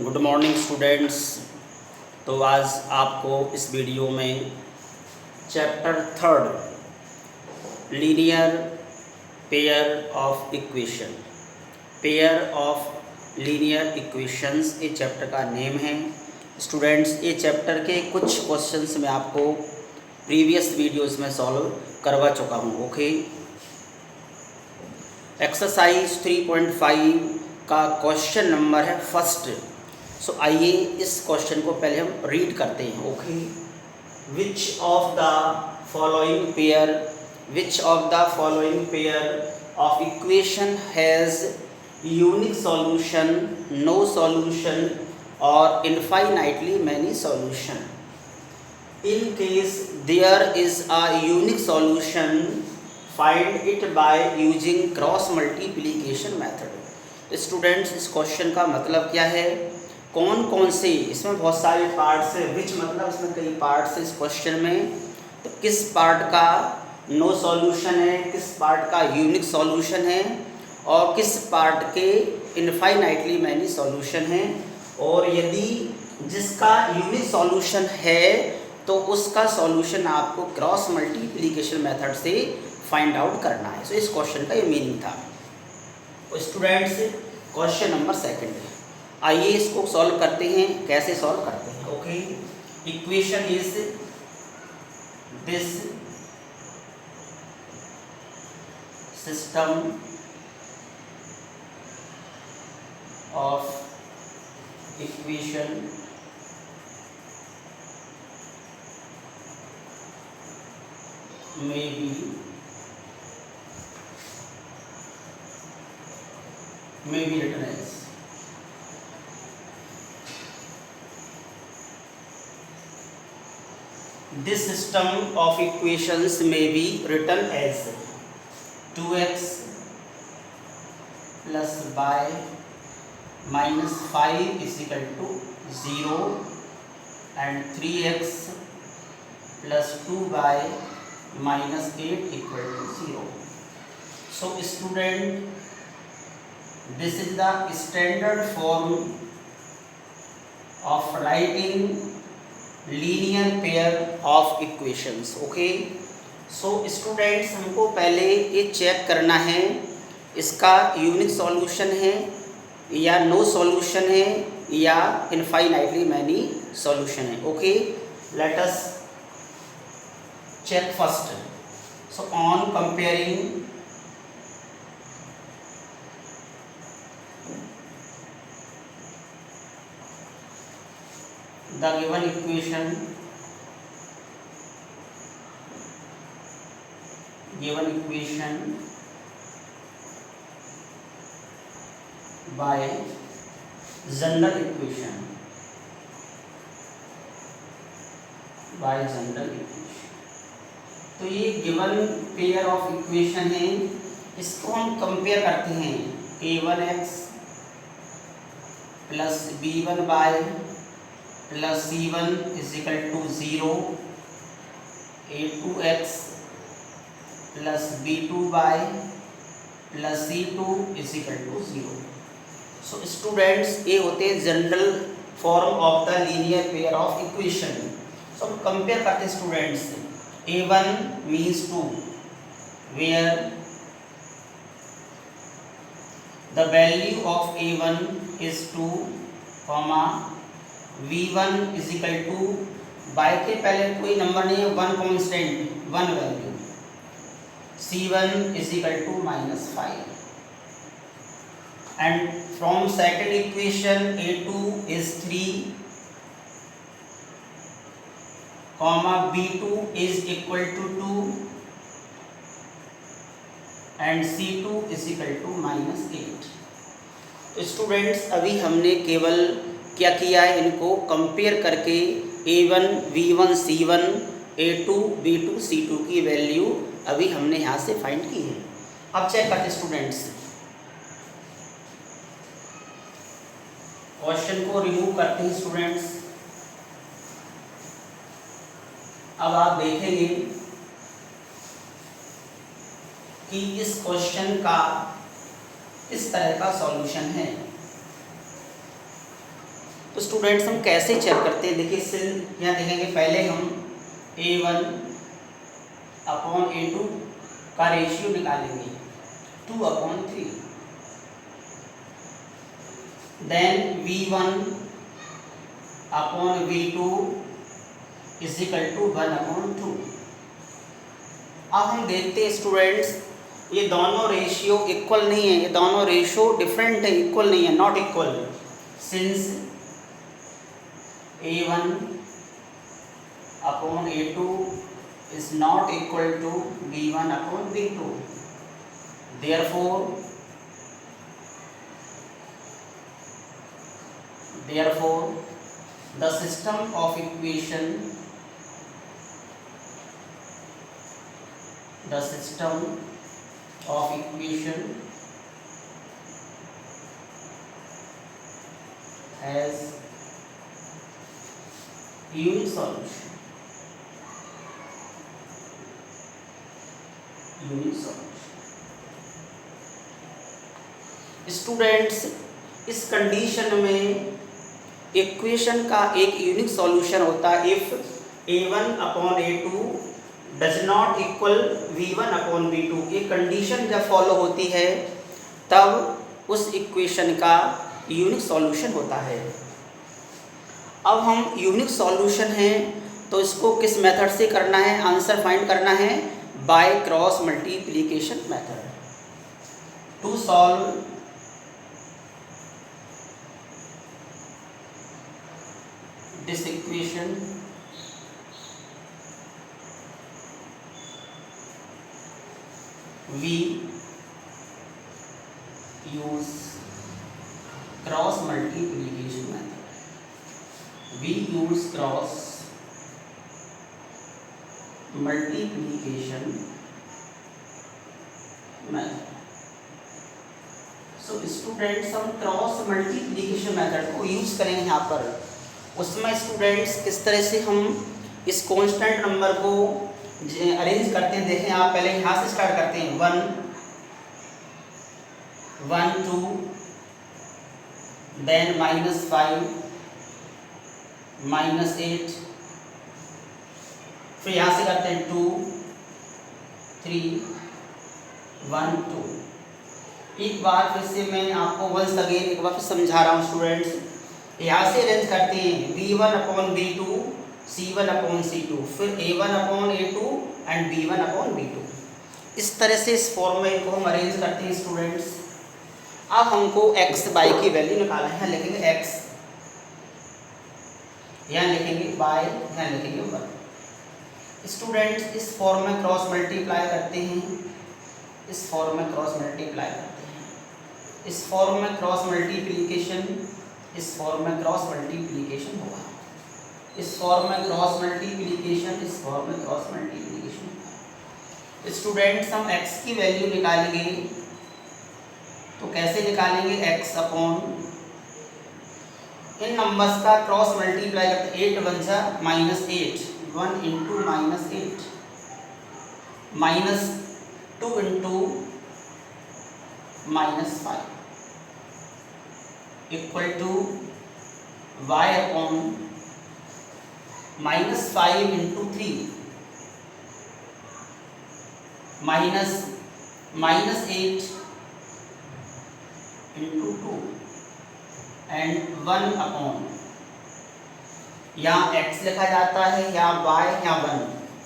Good morning students. तो आज आपको इस वीडियो में chapter third linear pair of equation linear equations ये चैप्टर का नेम है। स्टूडेंट्स, ये चैप्टर के कुछ क्वेश्चंस मैं आपको प्रीवियस वीडियोस में सॉल्व करवा चुका हूँ। ओके, एक्सरसाइज 3.5 का क्वेश्चन नंबर है फर्स्ट। सो आइए इस क्वेश्चन को पहले हम रीड करते हैं। Okay, which of the following pair of equation has unique solution, no solution और infinitely many solution. In case there is a unique solution, find it by using cross multiplication method। तो students, इस question का मतलब क्या है, कौन कौन से, इसमें बहुत सारे पार्ट्स है। विच मतलब इसमें कई पार्ट्स है इस क्वेश्चन में। तो किस पार्ट का नो सॉल्यूशन है, किस पार्ट का यूनिक सॉल्यूशन है और किस पार्ट के इनफाइनाइटली मैनी सॉल्यूशन है। और यदि जिसका यूनिक सॉल्यूशन है तो उसका सॉल्यूशन आपको क्रॉस मल्टीप्लिकेशन मेथड से फाइंड आउट करना है। सो इस क्वेश्चन का ये मीनिंग था। तो स्टूडेंट्स, क्वेश्चन नंबर सेकंड है, आइए इसको सॉल्व करते हैं। कैसे सॉल्व करते हैं? Okay, equation is this system of equation may be written as this system of equations may be written as 2x plus y minus 5 is equal to 0 and 3x plus 2y minus 8 equal to 0. So student, this is the standard form of writing linear pair of equations. Okay, so students, हमको पहले ये check करना है इसका unique solution है या no solution है या इनफाइनाइटली मैनी सॉल्यूशन है। Okay, let us check first. So on comparing the given equation by general equation तो ये गिवन पेयर ऑफ इक्वेशन है, इसको हम कंपेयर करते हैं। a1x plus b1y plus c1 is equal to 0, a2x plus b2y plus c2 is equal to 0। So students, ये होते हैं general form of the linear pair of equation. So हम compare करते हैं students. A1 means 2, where the value of A1 is 2, V1 is equal to y के पहले कोई number नहीं है, 1 constant, 1 value, C1 is equal to -5 and from second equation A2 is 3, B2 is equal to 2 and C2 is equal to -8। तो students, अभी हमने केवल क्या किया है, इनको कंपेयर करके A1 V1 C1 A2 B2 C2 की वैल्यू अभी हमने यहाँ से फाइंड की है। अब चेक करते स्टूडेंट्स, क्वेश्चन को रिमूव करते हैं स्टूडेंट्स। अब आप देखेंगे कि इस क्वेश्चन का किस तरह का सॉल्यूशन है। तो स्टूडेंट्स हम कैसे चेक करते हैं, देखिए सिंस यहाँ देखेंगे पहले हम A1 अपॉन A2 का रेशियो निकालेंगे 2/3, then V1 upon V2 is equal to 1/2। अब हम देखते हैं स्टूडेंट्स ये दोनों रेशियो इक्वल नहीं है, ये दोनों रेशियो डिफरेंट है, इक्वल नहीं है, not equal. Since A1 upon A2 is not equal to V1 upon V2, therefore the system of equation has unique solution। Students इस कंडीशन में इक्वेशन का एक यूनिक सॉल्यूशन होता है if A1 upon A2 does not equal V1 upon V2। ये condition जब follow होती है तब उस इक्वेशन का यूनिक सॉल्यूशन होता है। अब हम यूनिक सॉल्यूशन है तो इसको किस मेथड से करना है, आंसर फाइंड करना है by cross multiplication method. To solve this equation we use cross multiplication method। we use cross multiplication method। So students हम क्रॉस मल्टीप्लिकेशन मेथड को यूज करेंगे यहाँ पर। उसमें स्टूडेंट्स किस तरह से हम इस कांस्टेंट नंबर को अरेंज करते हैं, देखें आप पहले यहाँ से स्टार्ट करते हैं 1 1 2 देन -5 -8, फिर यहाँ से करते हैं 2 3 1 2। एक बार फिर से मैं आपको वंस अगेन एक बार फिर समझा रहा हूँ स्टूडेंट्स। यहाँ से अरेंज करते हैं V1 upon V2 C1 upon C2, फिर A1 upon A2 and B1 upon B2। इस तरह से इस फॉर्म में इनको हम अरेंज करते हैं स्टूडेंट्स। अब हमको x y की वैल्यू निकालना है, यहाँ लिखेंगे x, यहाँ लिखेंगे y, यहाँ लिखेंगे 1। स्टूडेंट्स इस फॉर्म में क्रॉस मल्टीप्लाई करते हैं, इस फॉर्म में क्रॉस मल्टीप्लाई करते हैं, इस फॉर्म में क्रॉस मल्टीप्लिकेशन, इस फॉर्म में क्रॉस मल्टीप्लिकेशन होगा, इस फॉर्म में क्रॉस मल्टीप्लिकेशन, इस फॉर्म में क्रॉस मल्टीप्लिकेशन। स्टूडेंट्स हम x की वैल्यू निकालेंगे तो कैसे निकालेंगे, x अपॉन इन नंबर्स का क्रॉस मल्टीप्लाई करते 8 1 जा -8, 1 into -8 -2 into -5 equal to y upon -5 into 3 -8 into 2 and 1 upon, यहाँ x लिखा जाता है, यहाँ y, यहाँ 1,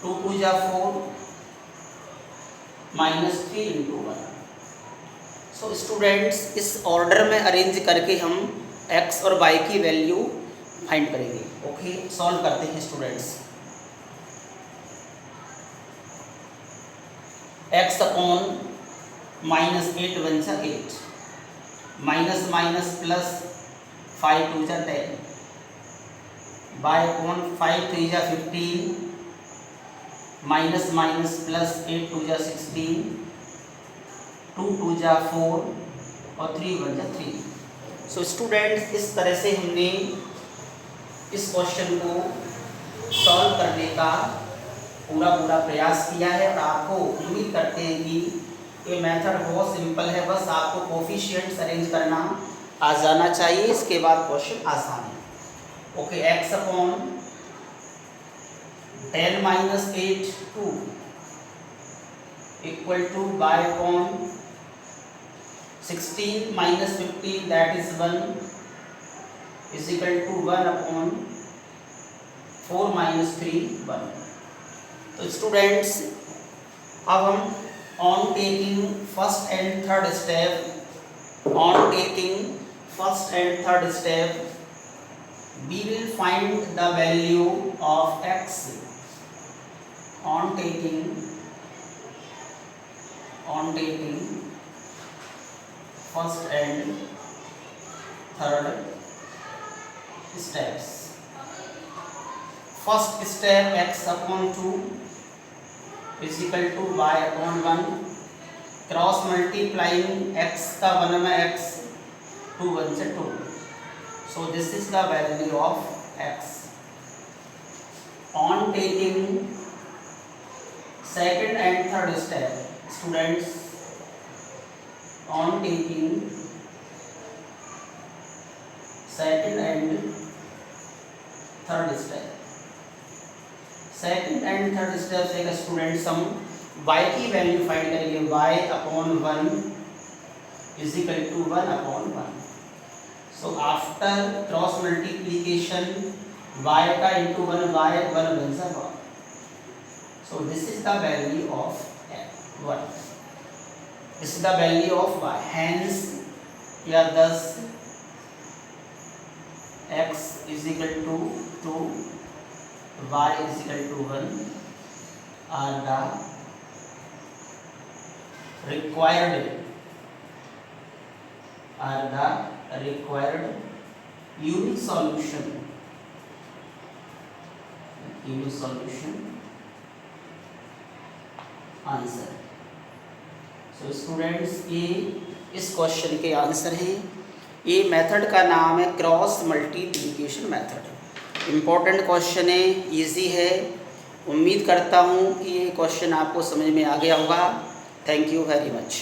2 2 जा 4 -3 इंटू 1। सो स्टूडेंट्स इस ऑर्डर में अरेंज करके हम x और y की वैल्यू फाइंड करेंगे। ओके, सॉल्व करते हैं स्टूडेंट्स। x अपॉन -8 1 जा 8, माइनस माइनस प्लस 5 2 जा 10, y अपॉन 5 3 जा 15, माइनस माइनस प्लस 8 2 जा 16, 2 2 जा 4 और 3 1 जा 3। सो स्टूडेंट्स इस तरह से हमने इस क्वेश्चन को सॉल्व करने का पूरा प्रयास किया है और आपको उम्मीद करते हैं कि ये मेथड बहुत सिंपल है, बस आपको कोफिशिएंट्स अरेंज करना आ जाना चाहिए, इसके बाद क्वेश्चन आसान है। Okay, x upon 10 minus 8 2 equal to y upon 16 minus 15 that is 1 is equal to 1 upon 4 minus 3 1। तो स्टूडेंट्स अब हम on taking first and third step, on taking first and third step, we will find the value of x. On taking first and third steps. First step, x upon 2 is equal to y upon 1, cross multiplying x का 1 में x 2 1 से 2, so this is the value of x। On taking second and third step students, on taking second and third step, second and third step से students हम y की value find करेंगे, y upon 1 is equal to 1 upon 1। So after cross multiplication y का into 1 y 1 1 सा 1, सो this is the value of 1, this is the value of y, hence या thus x is equal to 2 y is equal to 1 are the required unique solution answer. So students ये इस question के answer हैं। ये method का नाम है cross multiplication method. Important question है, इजी है। उम्मीद करता हूँ कि ये क्वेश्चन आपको समझ में आ गया होगा। Thank you very much.